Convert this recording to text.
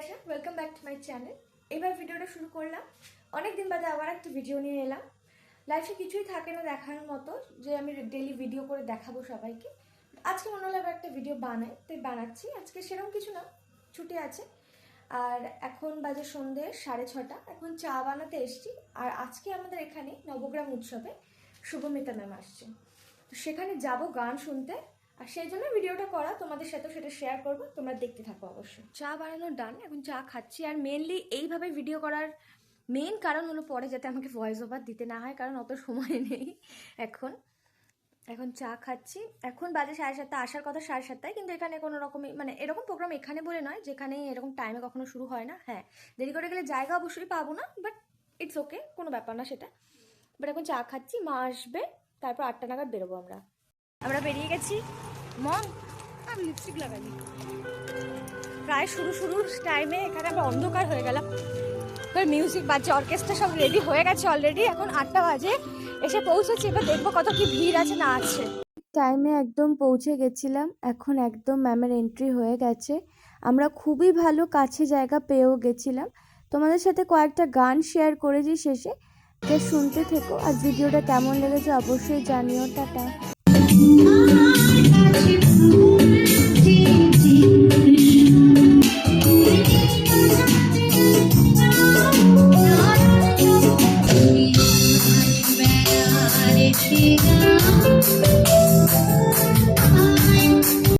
Ayesha, welcome back to my channel. এবার ভিডিওটা শুরু করলাম। অনেক দিন বাদে আবার একটা ভিডিও নিয়ে এলাম। লাইফে কিছুই থাকে না দেখানোর মতো যে আমি ডেইলি ভিডিও করে দেখাবো সবাইকে। আজকে মনে হলো আবার একটা ভিডিও বানাই, তাই বানাচ্ছি। আজকে সেরকম কিছু না, ছুটি আছে। আর এখন বাজে সন্ধ্যে 6:30। এখন চা বানাতে এসছি। আর আজকে আমাদের এখানে নবগ্রাম উৎসবে শুভমিতা ম্যাম আসছে, তো সেখানে যাব গান শুনতে। আর সেই জন্য ভিডিওটা করা, তোমাদের সাথেও সেটা শেয়ার করবো, তোমরা দেখতে থাকো অবশ্যই। চা বানানো ডান, এখন চা খাচ্ছি। আর মেনলি এইভাবে ভিডিও করার মেন কারণ হলো পরে যাতে আমাকে ভয়েস ওভার দিতে না হয়, কারণ অত সময় নেই এখন। এখন চা খাচ্ছি। এখন বাজে 7:30, আসার কথা 7:30, কিন্তু এখানে কোনো রকমই মানে এরকম প্রোগ্রাম এখানে বলে নয় যেখানে এরকম টাইমে কখনো শুরু হয় না। হ্যাঁ, দেরি করে গেলে জায়গা অবশ্যই পাবো না, বাট ইটস ওকে, কোনো ব্যাপার না সেটা। বাট এখন চা খাচ্ছি, মা আসবে, তারপর 8টা নাগাদ বেরোবো আমরা। আমরা বেরিয়ে গেছি। মম, আমি লিপস্টিক লাগাইনি। প্রায় শুরুর টাইমে এখানে আমরা অন্ধকার হয়ে গেলাম। এবার মিউজিক বাজছে, অর্কেস্ট্রা সব রেডি হয়ে গেছে অলরেডি। এখন 8টা বাজে, এসে পৌঁছেছি। এবার দেখবো কত কি ভিড় আছে না আছে। টাইমে একদম পৌঁছে গেছিলাম। এখন একদম ম্যামের এন্ট্রি হয়ে গেছে। আমরা খুবই ভালো কাছে জায়গা পেয়েও গেছিলাম। তোমাদের সাথে কয়েকটা গান শেয়ার করেছি শেষে, শুনতে থেকো। আর ভিডিওটা কেমন লেগেছে অবশ্যই জানিও। টাটা।